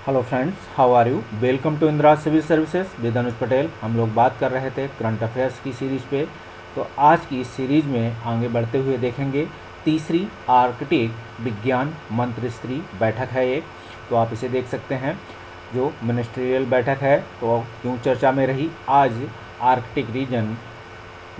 Hello friends, how are you. Welcome to Indira civil services with Anuj Patel. हम लोग बात कर रहे थे करंट अफेयर्स की सीरीज़ पे। तो आज की इस सीरीज़ में आगे बढ़ते हुए देखेंगे तीसरी आर्कटिक विज्ञान मंत्रिस्तरीय बैठक है ये। तो आप इसे देख सकते हैं, जो मिनिस्ट्रियल बैठक है। तो क्यों चर्चा में रही? आज आर्कटिक रीजन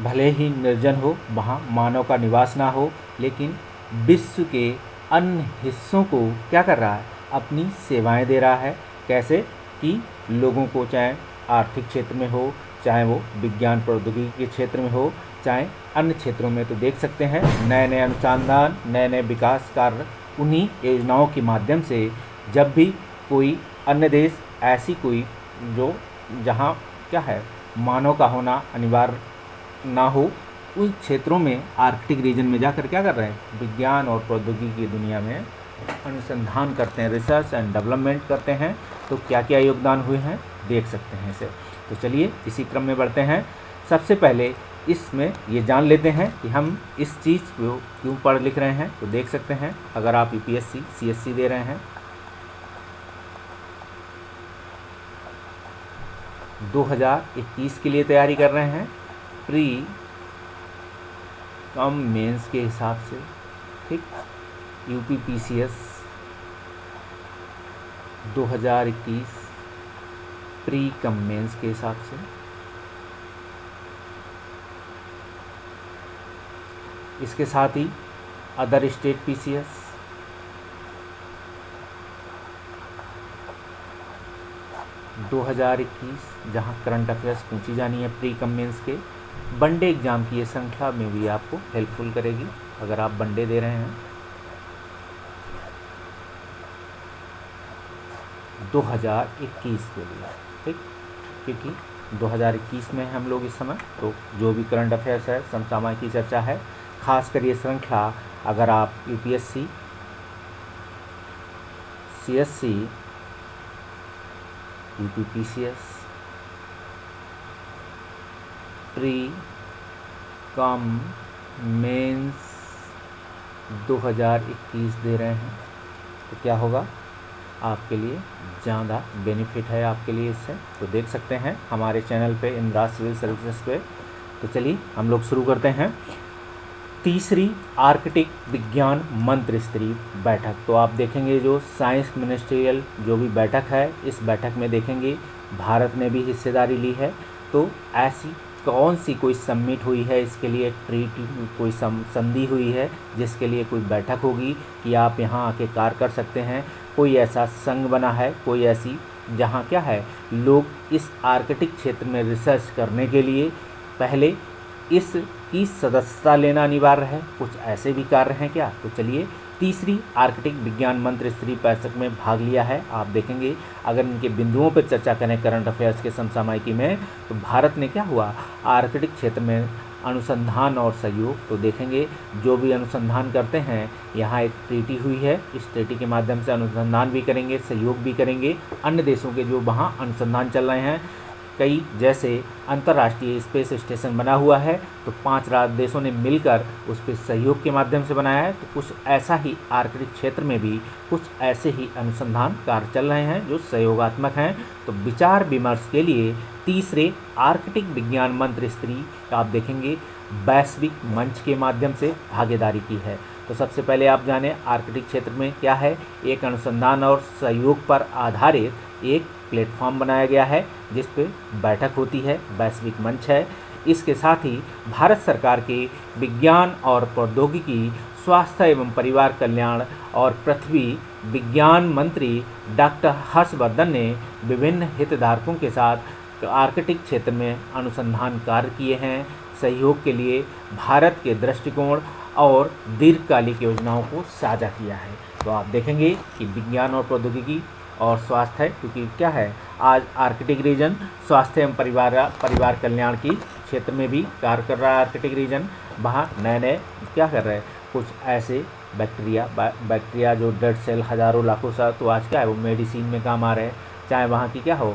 भले ही निर्जन हो, वहाँ मानव का निवास ना हो, लेकिन विश्व के अन्य हिस्सों को क्या कर रहा है? अपनी सेवाएं दे रहा है। कैसे कि लोगों को, चाहे आर्थिक क्षेत्र में हो, चाहे वो विज्ञान प्रौद्योगिकी के क्षेत्र में हो, चाहे अन्य क्षेत्रों में। तो देख सकते हैं नए नए अनुसंधान, नए नए विकास कार्य उन्हीं योजनाओं के माध्यम से जब भी कोई अन्य देश ऐसी कोई जो जहाँ क्या है मानव का होना अनिवार्य ना हो, उस क्षेत्रों में आर्कटिक रीजन में जाकर क्या कर रहे हैं? विज्ञान और प्रौद्योगिकी की दुनिया में अनुसंधान करते हैं, रिसर्च एंड डेवलपमेंट करते हैं। तो क्या क्या योगदान हुए हैं देख सकते हैं इसे। तो चलिए इसी क्रम में बढ़ते हैं। सबसे पहले इसमें ये जान लेते हैं कि हम इस चीज़ को क्यों पढ़ लिख रहे हैं। तो देख सकते हैं, अगर आप यूपीएससी सीएससी दे रहे हैं 2021 के लिए तैयारी कर रहे हैं, प्री कम मेंस के हिसाब से, ठीक, यूपीपीसीएस 2021 प्री कम मेंस के हिसाब से, इसके साथ ही अदर स्टेट पीसीएस 2021, जहां करंट अफेयर्स पूछी जानी है प्री कम मेंस के। वनडे एग्ज़ाम की ये श्रृंखला में भी आपको हेल्पफुल करेगी अगर आप वनडे दे रहे हैं। 2021 के लिए, ठीक, क्योंकि 2021 में हम लोग इस समय, तो जो भी करंट अफेयर्स है, समसामयिक की चर्चा है। खासकर ये श्रृंखला अगर आप UPSC CSC UPPCS pre cum mains 2021 दे रहे हैं, तो क्या होगा आपके लिए? ज़्यादा बेनिफिट है आपके लिए इससे। तो देख सकते हैं हमारे चैनल पे, इंदिरा सिविल सर्विसेज पे। तो चलिए हम लोग शुरू करते हैं तीसरी आर्कटिक विज्ञान मंत्रिस्तरीय बैठक। तो आप देखेंगे जो साइंस मिनिस्ट्रियल जो भी बैठक है, इस बैठक में देखेंगे भारत ने भी हिस्सेदारी ली है। तो ऐसी कौन सी कोई सबमिट हुई है, इसके लिए ट्रीटी कोई संधि हुई है जिसके लिए कोई बैठक होगी कि आप यहाँ आके कार्य कर सकते हैं। कोई ऐसा संघ बना है, कोई ऐसी जहाँ क्या है, लोग इस आर्कटिक क्षेत्र में रिसर्च करने के लिए पहले इसकी सदस्यता लेना अनिवार्य है। कुछ ऐसे भी कार्य हैं क्या? तो चलिए, तीसरी आर्कटिक विज्ञान मंत्रिस्तरीय बैठक में भाग लिया है। आप देखेंगे अगर इनके बिंदुओं पर चर्चा करें करंट अफेयर्स के समसामयिकी में, तो भारत ने क्या हुआ, आर्कटिक क्षेत्र में अनुसंधान और सहयोग। तो देखेंगे जो भी अनुसंधान करते हैं, यहाँ एक ट्रीटी हुई है, इस ट्रीटी के माध्यम से अनुसंधान भी करेंगे, सहयोग भी करेंगे। अन्य देशों के जो वहाँ अनुसंधान चल रहे हैं, कई जैसे अंतर्राष्ट्रीय स्पेस स्टेशन बना हुआ है, तो 5 देशों ने मिलकर उस पर सहयोग के माध्यम से बनाया है। तो कुछ ऐसा ही आर्कटिक क्षेत्र में भी कुछ ऐसे ही अनुसंधान कार्य चल रहे हैं जो सहयोगात्मक हैं। तो विचार विमर्श के लिए तीसरे आर्कटिक विज्ञान मंत्रिस्तरीय आप देखेंगे वैश्विक मंच के माध्यम से भागीदारी की है। तो सबसे पहले आप जाने आर्कटिक क्षेत्र में क्या है। एक अनुसंधान और सहयोग पर आधारित एक प्लेटफॉर्म बनाया गया है जिस पे बैठक होती है, वैश्विक मंच है। इसके साथ ही भारत सरकार के विज्ञान और प्रौद्योगिकी, स्वास्थ्य एवं परिवार कल्याण और पृथ्वी विज्ञान मंत्री डॉक्टर हर्षवर्धन ने विभिन्न हितधारकों के साथ आर्कटिक क्षेत्र में अनुसंधान कार्य किए हैं। सहयोग के लिए भारत के दृष्टिकोण और दीर्घकालिक योजनाओं को साझा किया है। तो आप देखेंगे कि विज्ञान और प्रौद्योगिकी और स्वास्थ्य है, क्योंकि क्या है, आज आर्कटिक रीजन स्वास्थ्य एवं परिवार कल्याण की क्षेत्र में भी कार्य कर रहा है। आर्कटिक रीजन वहाँ नए नए क्या कर रहे हैं, कुछ ऐसे बैक्टीरिया जो डेड सेल हज़ारों लाखों साल, तो आज क्या है वो मेडिसिन में काम आ रहे हैं। चाहे वहाँ की क्या हो,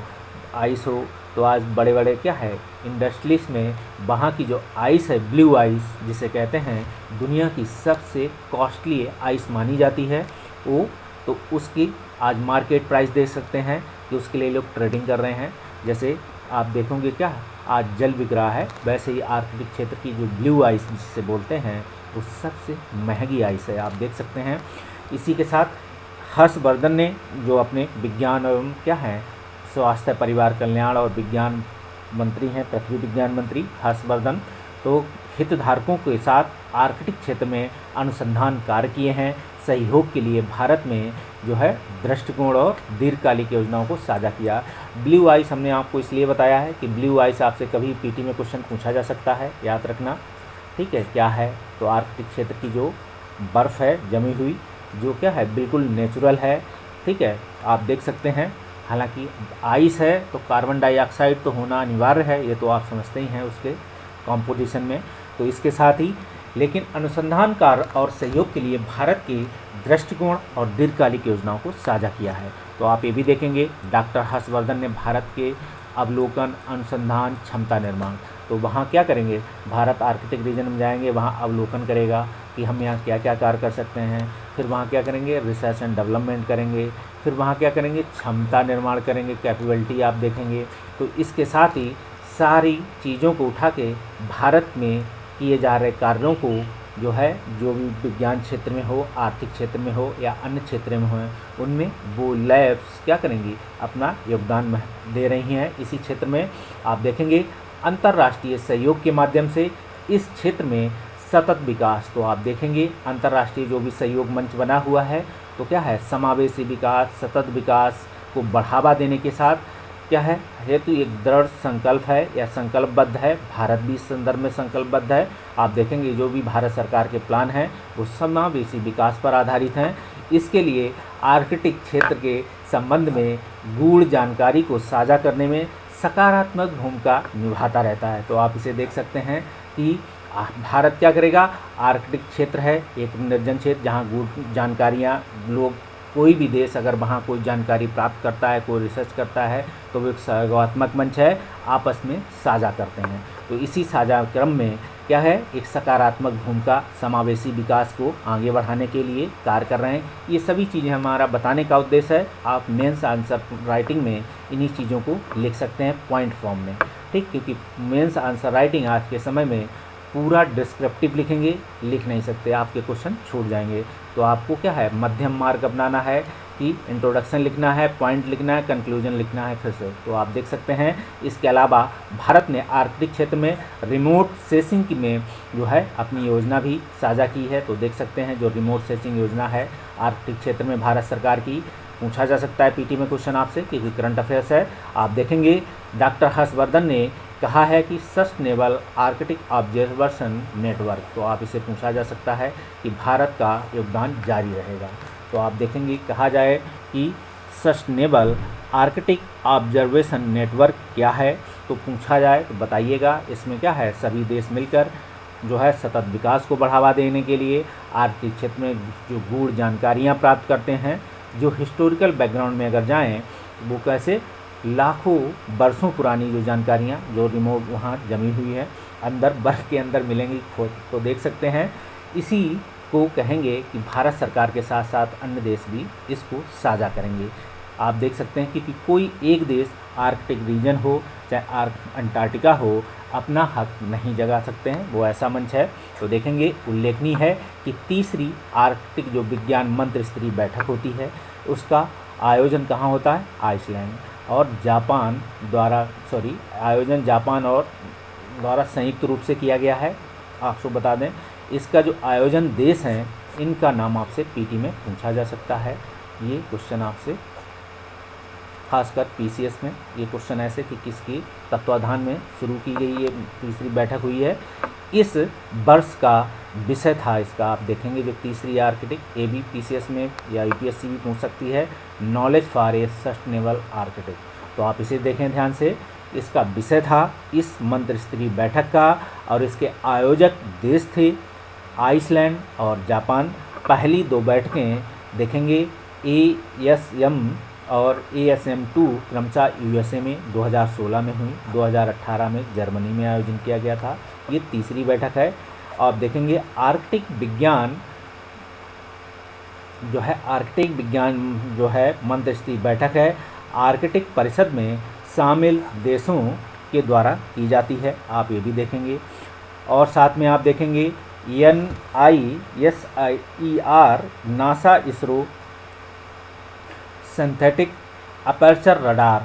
आइस हो, तो आज बड़े बड़े क्या है इंडस्ट्रीज में वहाँ की जो आइस है, ब्लू आइस जिसे कहते हैं, दुनिया की सबसे कॉस्टली आइस मानी जाती है वो। तो उसकी आज मार्केट प्राइस देख सकते हैं कि उसके लिए लोग ट्रेडिंग कर रहे हैं। जैसे आप देखोगे क्या आज जल बिक रहा है, वैसे ही आर्कटिक क्षेत्र की जो ब्लू आइस जिसे बोलते हैं वो सबसे महंगी आइस है, आप देख सकते हैं। इसी के साथ हर्षवर्धन ने जो अपने विज्ञान एवं क्या है स्वास्थ्य परिवार कल्याण और विज्ञान मंत्री हैं, पृथ्वी विज्ञान मंत्री हर्षवर्धन, तो हितधारकों के साथ आर्कटिक क्षेत्र में अनुसंधान कार्य किए हैं। सहयोग के लिए भारत में जो है दृष्टिकोण और दीर्घकालिक योजनाओं को साझा किया। ब्लू आइस हमने आपको इसलिए बताया है कि ब्लू आइस आपसे कभी पीटी में क्वेश्चन पूछा जा सकता है, याद रखना, ठीक है। क्या है तो आर्कटिक क्षेत्र की जो बर्फ़ है जमी हुई, जो क्या है बिल्कुल नेचुरल है, ठीक है, आप देख सकते हैं। हालांकि आइस है तो कार्बन डाइऑक्साइड तो होना अनिवार्य है, ये तो आप समझते ही हैं उसके कॉम्पोजिशन में। तो इसके साथ ही लेकिन अनुसंधान कार्य और सहयोग के लिए भारत के दृष्टिकोण और दीर्घकालिक योजनाओं को साझा किया है। तो आप ये भी देखेंगे डॉक्टर हर्षवर्धन ने भारत के अवलोकन, अनुसंधान, क्षमता निर्माण, तो वहाँ क्या करेंगे, भारत आर्कटिक रीजन में जाएंगे, वहाँ अवलोकन करेगा कि हम यहाँ क्या क्या कार्य कर सकते हैं। फिर वहाँ क्या करेंगे, रिसर्च एंड डेवलपमेंट करेंगे। फिर वहाँ क्या करेंगे, क्षमता निर्माण करेंगे, कैपेबिलिटी आप देखेंगे। तो इसके साथ ही सारी चीज़ों को उठा के भारत में किए जा रहे कार्यों को जो है, जो भी विज्ञान क्षेत्र में हो, आर्थिक क्षेत्र में हो या अन्य क्षेत्र में हो, उनमें वो लैब्स क्या करेंगी, अपना योगदान दे रही हैं। इसी क्षेत्र में आप देखेंगे अंतर्राष्ट्रीय सहयोग के माध्यम से इस क्षेत्र में सतत विकास, तो आप देखेंगे अंतर्राष्ट्रीय जो भी सहयोग मंच बना हुआ है तो क्या है, समावेशी विकास, सतत विकास को बढ़ावा देने के साथ क्या है, हेतु एक दृढ़ संकल्प है या संकल्पबद्ध है। भारत भी इस संदर्भ में संकल्पबद्ध है। आप देखेंगे जो भी भारत सरकार के प्लान हैं वो समावेशी विकास पर आधारित हैं। इसके लिए आर्कटिक क्षेत्र के संबंध में गूढ़ जानकारी को साझा करने में सकारात्मक भूमिका निभाता रहता है। तो आप इसे देख सकते हैं कि भारत क्या करेगा, आर्कटिक क्षेत्र है एक निर्जन क्षेत्र जहाँ गूढ़ जानकारियाँ लोग, कोई भी देश अगर वहाँ कोई जानकारी प्राप्त करता है, कोई रिसर्च करता है तो वो एक सहयोगात्मक मंच है, आपस में साझा करते हैं। तो इसी साझा क्रम में क्या है, एक सकारात्मक भूमिका समावेशी विकास को आगे बढ़ाने के लिए कार्य कर रहे हैं। ये सभी चीज़ें हमारा बताने का उद्देश्य है। आप मेंस आंसर राइटिंग में इन्हीं चीज़ों को लिख सकते हैं पॉइंट फॉर्म में, ठीक, क्योंकि मेंस आंसर राइटिंग आज के समय में पूरा डिस्क्रिप्टिव लिखेंगे, लिख नहीं सकते, आपके क्वेश्चन छूट जाएंगे। तो आपको क्या है, मध्यम मार्ग अपनाना है कि इंट्रोडक्शन लिखना है, पॉइंट लिखना है, कंक्लूजन लिखना है फिर से। तो आप देख सकते हैं इसके अलावा भारत ने आर्कटिक क्षेत्र में रिमोट सेंसिंग में जो है अपनी योजना भी साझा की है। तो देख सकते हैं जो रिमोट सेंसिंग योजना है आर्कटिक क्षेत्र में भारत सरकार की, पूछा जा सकता है पीटी में क्वेश्चन आपसे, क्योंकि करंट अफेयर्स है। आप देखेंगे डॉक्टर हर्षवर्धन ने कहा है कि सस्टेनेबल आर्कटिक ऑब्जर्वेशन नेटवर्क, तो आप इसे पूछा जा सकता है कि भारत का योगदान जारी रहेगा। तो आप देखेंगे कहा जाए कि सस्टेनेबल आर्कटिक ऑब्जर्वेशन नेटवर्क क्या है, तो पूछा जाए तो बताइएगा। इसमें क्या है, सभी देश मिलकर जो है सतत विकास को बढ़ावा देने के लिए आर्कटिक क्षेत्र में जो गूढ़ जानकारियाँ प्राप्त करते हैं, जो हिस्टोरिकल बैकग्राउंड में अगर जाएँ वो कैसे लाखों वर्षों पुरानी जो जानकारियाँ जो रिमोट वहाँ जमी हुई है, अंदर बर्फ़ के अंदर मिलेंगी खोज, तो देख सकते हैं। इसी को कहेंगे कि भारत सरकार के साथ साथ अन्य देश भी इसको साझा करेंगे। आप देख सकते हैं कि कोई एक देश आर्कटिक रीजन हो चाहे अंटार्कटिका हो, अपना हक नहीं जगा सकते हैं, वो ऐसा मंच है। तो देखेंगे उल्लेखनीय है कि तीसरी आर्कटिक जो विज्ञान मंत्री स्तरीय बैठक होती है उसका आयोजन कहाँ होता है, आइसलैंड और जापान द्वारा, आयोजन जापान और द्वारा संयुक्त रूप से किया गया है। आपको बता दें इसका जो आयोजन देश हैं इनका नाम आपसे पीटी में पूछा जा सकता है। ये क्वेश्चन आपसे खासकर पीसीएस में ये क्वेश्चन ऐसे कि किसकी तत्वाधान में शुरू की गई ये तीसरी बैठक हुई है, इस वर्ष का विषय था इसका। आप देखेंगे जो तीसरी आर्कटिक, ए बी पीसीएस में या यूपीएससी भी पूछ सकती है, knowledge for a sustainable Arctic. तो आप इसे देखें ध्यान से, इसका विषय था इस मंत्रिस्तरीय बैठक का और इसके आयोजक देश थे आइसलैंड और जापान। पहली दो बैठकें देखेंगे ASM और ASM2 क्रमशः यूएसए में 2016 में हुई, 2018 में जर्मनी में आयोजन किया गया था। ये तीसरी बैठक है। आप देखेंगे आर्कटिक विज्ञान जो है आर्कटिक विज्ञान जो है मंत्रिस्तरीय बैठक है, आर्कटिक परिषद में शामिल देशों के द्वारा की जाती है। आप ये भी देखेंगे। और साथ में आप देखेंगे NISER NASA ISRO synthetic aperture radar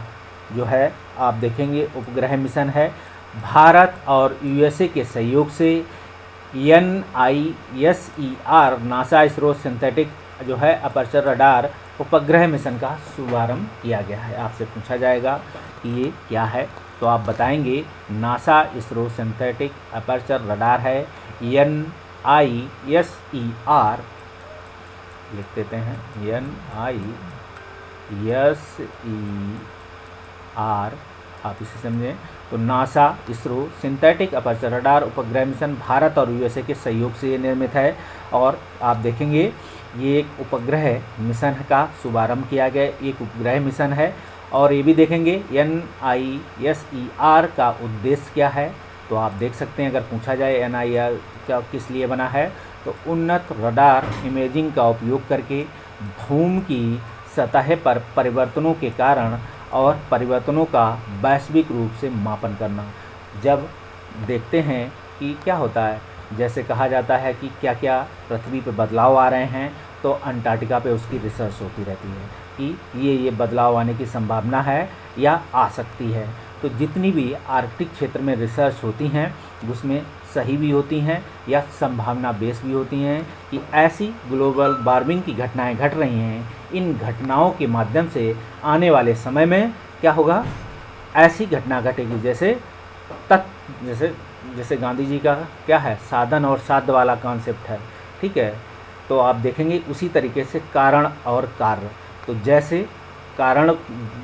जो है आप देखेंगे उपग्रह मिशन है। भारत और USA के सहयोग से NISER नासा इसरो सिंथेटिक जो है अपर्चर रडार उपग्रह मिशन का शुभारंभ किया गया है। आपसे पूछा जाएगा कि ये क्या है, तो आप बताएंगे NASA ISRO synthetic aperture radar है, NISER लिख देते हैं, NISER आप इसे समझें। तो NASA ISRO synthetic aperture radar उपग्रह मिशन भारत और USA के सहयोग से ये निर्मित है। और आप देखेंगे ये एक उपग्रह मिशन का शुभारंभ किया गया, एक उपग्रह मिशन है। और ये भी देखेंगे NISER का उद्देश्य क्या है, तो आप देख सकते हैं अगर पूछा जाए NISER क्या किस लिए बना है, तो उन्नत रडार इमेजिंग का उपयोग करके भूमि की सतह पर परिवर्तनों के कारण और परिवर्तनों का वैश्विक रूप से मापन करना। जब देखते हैं कि क्या होता है, जैसे कहा जाता है कि क्या क्या पृथ्वी पे बदलाव आ रहे हैं, तो अंटार्कटिका पे उसकी रिसर्च होती रहती है कि ये बदलाव आने की संभावना है या आ सकती है। तो जितनी भी आर्कटिक क्षेत्र में रिसर्च होती हैं उसमें सही भी होती हैं या संभावना बेस भी होती हैं कि ऐसी ग्लोबल वार्मिंग की घटनाएं घट रही हैं। इन घटनाओं के माध्यम से आने वाले समय में क्या होगा, ऐसी घटना घटेगी जैसे गांधी जी का क्या है, साधन और साध्य वाला कॉन्सेप्ट है, ठीक है। तो आप देखेंगे उसी तरीके से कारण और कार्य, तो जैसे कारण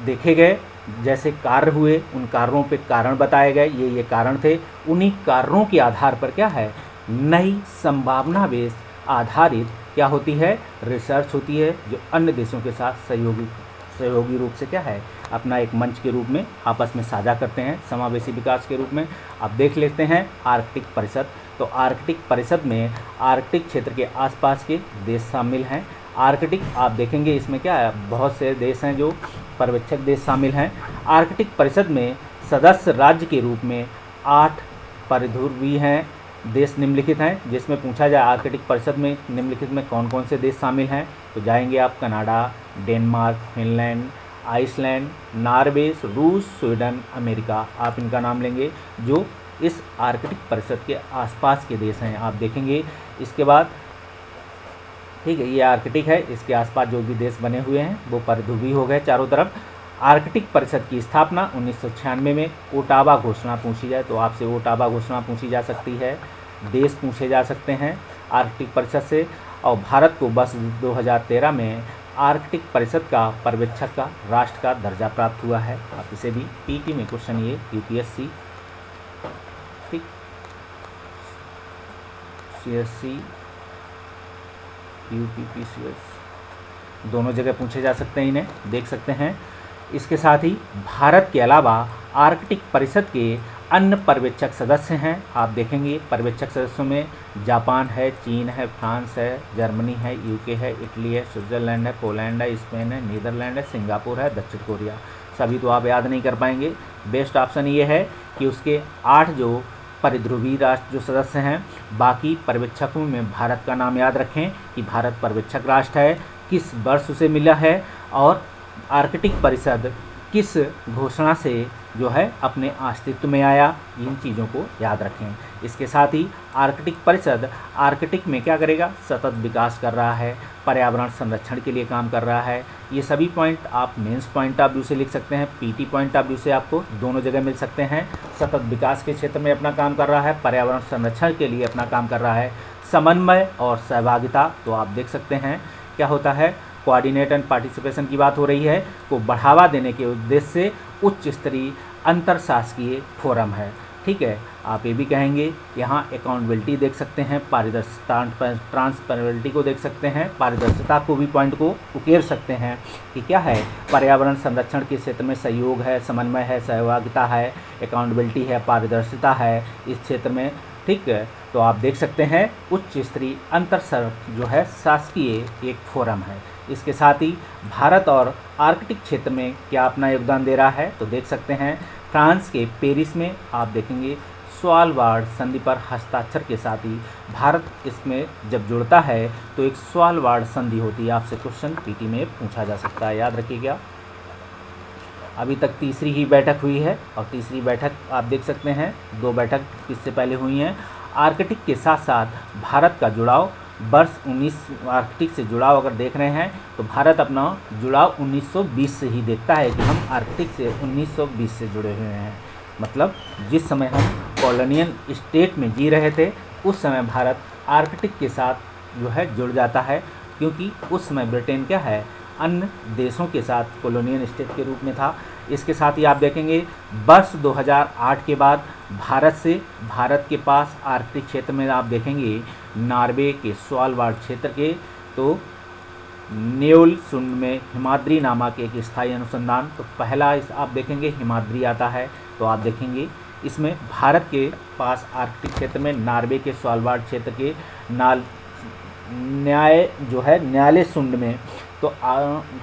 देखे गए, जैसे कार्य हुए, उन कारणों पे कारण बताए गए, ये कारण थे। उन्हीं कारणों के आधार पर क्या है, नई संभावना बेस आधारित क्या होती है, रिसर्च होती है, जो अन्य देशों के साथ सहयोगी रूप से क्या है, अपना एक मंच के रूप में आपस में साझा करते हैं, समावेशी विकास के रूप में। अब देख लेते हैं आर्कटिक परिषद। तो आर्कटिक परिषद में आर्कटिक क्षेत्र के आसपास के देश शामिल हैं। आर्कटिक आप देखेंगे इसमें क्या है, बहुत से देश हैं जो पर्यवेक्षक देश शामिल हैं। आर्कटिक परिषद में सदस्य राज्य के रूप में 8 परिध्रुवीय हैं देश निम्नलिखित हैं। जिसमें पूछा जाए आर्कटिक परिषद में निम्नलिखित में कौन कौन से देश शामिल हैं, तो जाएंगे आप Canada, Denmark, Finland, Iceland, Norway, रूस, स्वीडन, अमेरिका, आप इनका नाम लेंगे जो इस आर्कटिक परिषद के आसपास के देश हैं। आप देखेंगे इसके बाद, ठीक है, ये आर्कटिक है, इसके आसपास जो भी देश बने हुए हैं वो परिध्रुवीय हो गए चारों तरफ। आर्कटिक परिषद की स्थापना 1996 में ओटावा घोषणा पूछी जाए तो आपसे ओटावा घोषणा पूछी जा सकती है, देश पूछे जा सकते हैं आर्कटिक परिषद से। और भारत को वर्ष 2013 में आर्कटिक परिषद का पर्यवेक्षक का राष्ट्र का दर्जा प्राप्त हुआ है। आप इसे भी पीटी में क्वेश्चन ये UPSC, ठीक, CSC, UPPCS दोनों जगह पूछे जा सकते हैं, इन्हें देख सकते हैं। इसके साथ ही भारत के अलावा आर्कटिक परिषद के अन्य पर्यवेक्षक सदस्य हैं। आप देखेंगे पर्यवेक्षक सदस्यों में जापान है, चीन है, फ्रांस है, जर्मनी है, UK है, इटली है, स्विट्ज़रलैंड है, पोलैंड है, स्पेन है, नीदरलैंड है, सिंगापुर है, दक्षिण कोरिया। सभी तो आप याद नहीं कर पाएंगे। बेस्ट ऑप्शन ये है कि उसके 8 जो परिध्रुवीय राष्ट्र जो सदस्य हैं, बाकी पर्यवेक्षकों में भारत का नाम याद रखें कि भारत पर्यवेक्षक राष्ट्र है, किस वर्ष उसे मिला है और आर्कटिक परिषद किस घोषणा से जो है अपने अस्तित्व में आया, इन चीज़ों को याद रखें। इसके साथ ही आर्कटिक परिषद आर्कटिक में क्या करेगा, सतत विकास कर रहा है, पर्यावरण संरक्षण के लिए काम कर रहा है। ये सभी पॉइंट आप मेंस पॉइंट ऑफ व्यू से लिख सकते हैं, PT पॉइंट ऑफ व्यू से आपको दोनों जगह मिल सकते हैं। सतत विकास के क्षेत्र में अपना काम कर रहा है, पर्यावरण संरक्षण के लिए अपना काम कर रहा है, समन्वय और सहभागिता, तो आप देख सकते हैं क्या होता है, कोऑर्डिनेट एंड पार्टिसिपेशन की बात हो रही है, को बढ़ावा देने के उद्देश्य से उच्च स्तरीय अंतरशासकीय फोरम है। ठीक है, आप ये भी कहेंगे यहाँ अकाउंटेबिलिटी देख सकते हैं, पारदर्शिता ट्रांसपेरेबिलिटी को देख सकते हैं, पारदर्शिता को भी पॉइंट को उकेर सकते हैं कि क्या है, पर्यावरण संरक्षण के क्षेत्र में सहयोग है, समन्वय है, सहभागिता है, अकाउंटेबिलिटी है, पारदर्शिता है, इस क्षेत्र में ठीक है। तो आप देख सकते हैं उच्च स्तरीय अंतर जो है शासकीय एक फोरम है। इसके साथ ही भारत और आर्कटिक क्षेत्र में क्या अपना योगदान दे रहा है, तो देख सकते हैं फ्रांस के पेरिस में आप देखेंगे स्वालबार्ड संधि पर हस्ताक्षर के साथ ही भारत इसमें जब जुड़ता है तो एक स्वालबार्ड संधि होती है। आपसे क्वेश्चन पीटी में पूछा जा सकता है, याद रखिएगा। अभी तक तीसरी ही बैठक हुई है और तीसरी बैठक आप देख सकते हैं, 2 बैठक इससे पहले हुई हैं। आर्कटिक के साथ साथ भारत का जुड़ाव वर्ष 19 आर्कटिक से जुड़ाव अगर देख रहे हैं तो भारत अपना जुड़ाव 1920 से ही देखता है कि हम आर्कटिक से 1920 से जुड़े हुए हैं। मतलब जिस समय हम कॉलोनियल स्टेट में जी रहे थे उस समय भारत आर्कटिक के साथ जो है जुड़ जाता है, क्योंकि उस समय ब्रिटेन क्या है अन्य देशों के साथ कॉलोनियल स्टेट के रूप में था। इसके साथ ही आप देखेंगे वर्ष 2008 के बाद भारत के पास आर्कटिक क्षेत्र में आप देखेंगे नॉर्वे के स्वालबार्ड क्षेत्र के तो न्योलसुंड में हिमाद्री नामक एक स्थायी अनुसंधान, तो पहला आप देखेंगे हिमाद्री आता है। तो आप देखेंगे इसमें भारत के पास आर्कटिक क्षेत्र में नॉर्वे के स्वालबार्ड क्षेत्र के न्यालेसुंड में तो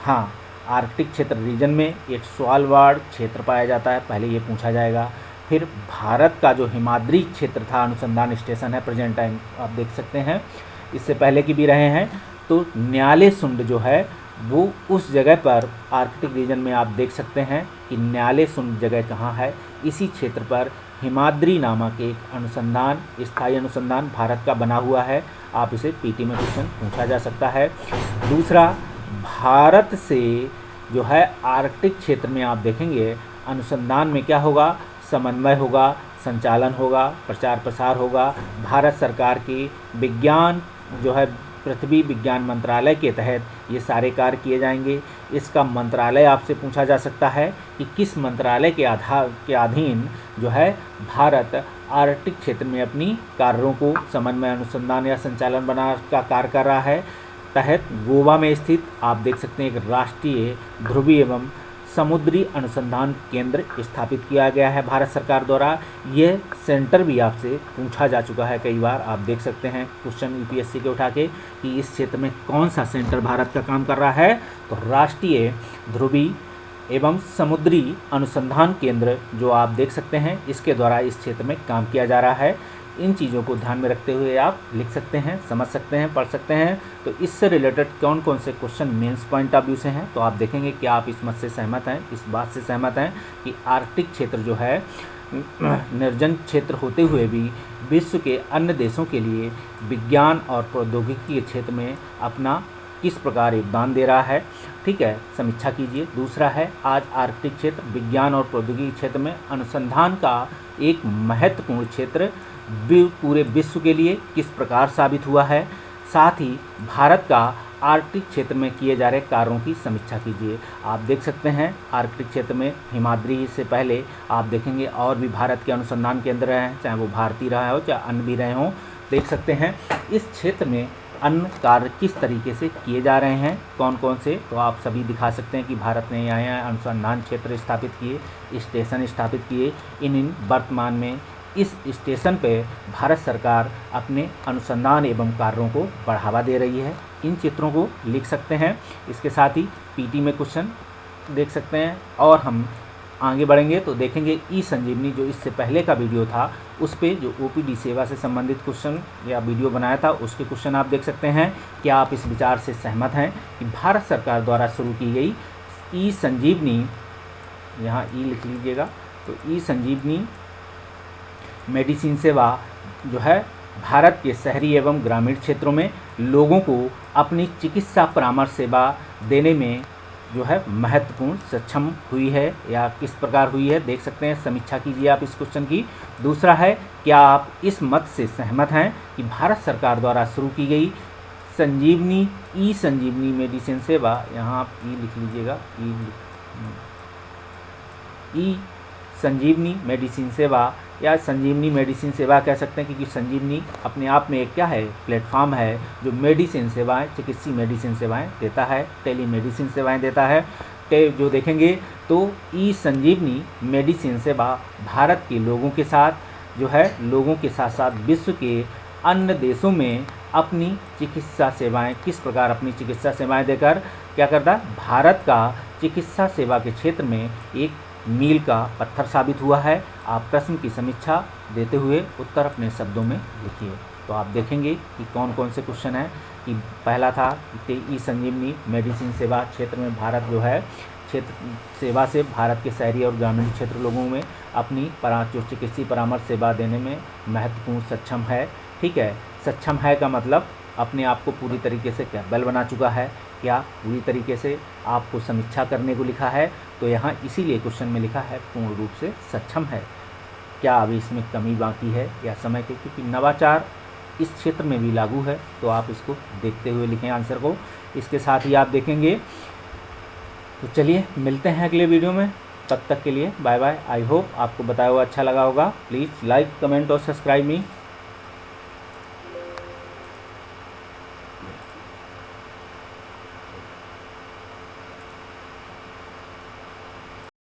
हाँ आर्कटिक क्षेत्र रीजन में एक स्वालबार्ड क्षेत्र पाया जाता है, पहले ये पूछा जाएगा। फिर भारत का जो हिमाद्री क्षेत्र था अनुसंधान स्टेशन है प्रेजेंट टाइम आप देख सकते हैं, इससे पहले की भी रहे हैं। तो न्यालेसुंड जो है वो उस जगह पर आर्कटिक रीजन में आप देख सकते हैं कि न्यालेसुंड जगह कहाँ है, इसी क्षेत्र पर हिमाद्री नामक एक अनुसंधान स्थायी अनुसंधान भारत का बना हुआ है। आप इसे पीटी में क्वेश्चन पूछा जा सकता है। दूसरा, भारत से जो है आर्कटिक क्षेत्र में आप देखेंगे अनुसंधान में क्या होगा, समन्वय होगा, संचालन होगा, प्रचार प्रसार होगा। भारत सरकार की विज्ञान जो है पृथ्वी विज्ञान मंत्रालय के तहत ये सारे कार्य किए जाएंगे। इसका मंत्रालय आपसे पूछा जा सकता है कि किस मंत्रालय के अधीन जो है भारत आर्कटिक क्षेत्र में अपनी कार्यों को समन्वय अनुसंधान या संचालन बना का कार्य कर रहा है। तहत गोवा में स्थित आप देख सकते हैं एक राष्ट्रीय ध्रुवीय एवं समुद्री अनुसंधान केंद्र स्थापित किया गया है भारत सरकार द्वारा। यह सेंटर भी आपसे पूछा जा चुका है कई बार, आप देख सकते हैं क्वेश्चन यूपीएससी के उठा के कि इस क्षेत्र में कौन सा सेंटर भारत का काम कर रहा है, तो राष्ट्रीय ध्रुवीय एवं समुद्री अनुसंधान केंद्र जो आप देख सकते हैं इसके द्वारा इस क्षेत्र में काम किया जा रहा है। इन चीज़ों को ध्यान में रखते हुए आप लिख सकते हैं, समझ सकते हैं, पढ़ सकते हैं। तो इससे रिलेटेड कौन कौन से question mains point of view से हैं, तो आप देखेंगे कि आप इस मत से सहमत हैं, इस बात से सहमत हैं कि आर्कटिक क्षेत्र जो है निर्जन क्षेत्र होते हुए भी विश्व के अन्य देशों के लिए विज्ञान और प्रौद्योगिकी के क्षेत्र में अपना किस प्रकार योगदान दे रहा है। ठीक है, समीक्षा कीजिए। दूसरा है, आज आर्कटिक क्षेत्र विज्ञान और प्रौद्योगिकी क्षेत्र में अनुसंधान का एक महत्वपूर्ण क्षेत्र पूरे विश्व के लिए किस प्रकार साबित हुआ है। साथ ही भारत का आर्कटिक क्षेत्र में किए जा रहे कार्यों की समीक्षा कीजिए। आप देख सकते हैं आर्कटिक क्षेत्र में हिमाद्री से पहले आप देखेंगे और भी भारत के अनुसंधान केंद्र रहे हैं, चाहे वो भारतीय रहा हो चाहे अन्य भी रहे हों। देख सकते हैं इस क्षेत्र में अन्य कार्य किस तरीके से किए जा रहे हैं, कौन कौन से, तो आप सभी दिखा सकते हैं कि भारत ने यहाँ अनुसंधान क्षेत्र स्थापित किए, स्टेशन स्थापित किए। इन वर्तमान में इस स्टेशन पे भारत सरकार अपने अनुसंधान एवं कार्यों को बढ़ावा दे रही है। इन चित्रों को लिख सकते हैं। इसके साथ ही पीटी में क्वेश्चन देख सकते हैं। और हम आगे बढ़ेंगे तो देखेंगे ई संजीवनी जो इससे पहले का वीडियो था उस पे जो ओपीडी सेवा से संबंधित क्वेश्चन या वीडियो बनाया था उसके क्वेश्चन आप देख सकते हैं। क्या आप इस विचार से सहमत हैं कि भारत सरकार द्वारा शुरू की गई ई संजीवनी, यहाँ ई लिख लीजिएगा, तो ई संजीवनी मेडिसिन सेवा जो है भारत के शहरी एवं ग्रामीण क्षेत्रों में लोगों को अपनी चिकित्सा परामर्श सेवा देने में जो है महत्वपूर्ण सक्षम हुई है या किस प्रकार हुई है, देख सकते हैं। समीक्षा कीजिए आप इस क्वेश्चन की। दूसरा है, क्या आप इस मत से सहमत हैं कि भारत सरकार द्वारा शुरू की गई संजीवनी ई संजीवनी मेडिसिन सेवा, यहाँ आप ई लिख लीजिएगा, ई संजीवनी मेडिसिन सेवा या संजीवनी मेडिसिन सेवा कह सकते हैं, क्योंकि संजीवनी अपने आप में एक क्या है, प्लेटफॉर्म है जो मेडिसिन सेवाएं, चिकित्सीय मेडिसिन सेवाएं देता है, टेली मेडिसिन सेवाएं देता है। जो देखेंगे तो ई संजीवनी मेडिसिन सेवा भारत के लोगों के साथ जो है लोगों के साथ साथ विश्व के अन्य देशों में अपनी चिकित्सा सेवाएं किस प्रकार अपनी चिकित्सा सेवाएं देकर क्या करता है, भारत का चिकित्सा सेवा के क्षेत्र में एक मील का पत्थर साबित हुआ है। आप प्रश्न की समीक्षा देते हुए उत्तर अपने शब्दों में लिखिए। तो आप देखेंगे कि कौन कौन से क्वेश्चन हैं। कि पहला था ई संजीवनी मेडिसिन सेवा क्षेत्र में भारत जो है क्षेत्र सेवा से भारत के शहरी और ग्रामीण क्षेत्र लोगों में अपनी जो चिकित्सीय परामर्श सेवा देने में महत्वपूर्ण सक्षम है। ठीक है, सक्षम है का मतलब अपने आप को पूरी तरीके से कैपेबल बना चुका है। क्या पूरी तरीके से आपको समीक्षा करने को लिखा है, तो यहाँ इसीलिए क्वेश्चन में लिखा है पूर्ण रूप से सक्षम है। क्या अभी इसमें कमी बाकी है या समय के, क्योंकि नवाचार इस क्षेत्र में भी लागू है, तो आप इसको देखते हुए लिखें आंसर को। इसके साथ ही आप देखेंगे। तो चलिए मिलते हैं अगले वीडियो में, तब तक के लिए बाय बाय। आई होप आपको बताया हुआ अच्छा लगा होगा। प्लीज़ लाइक, कमेंट और सब्सक्राइब मी।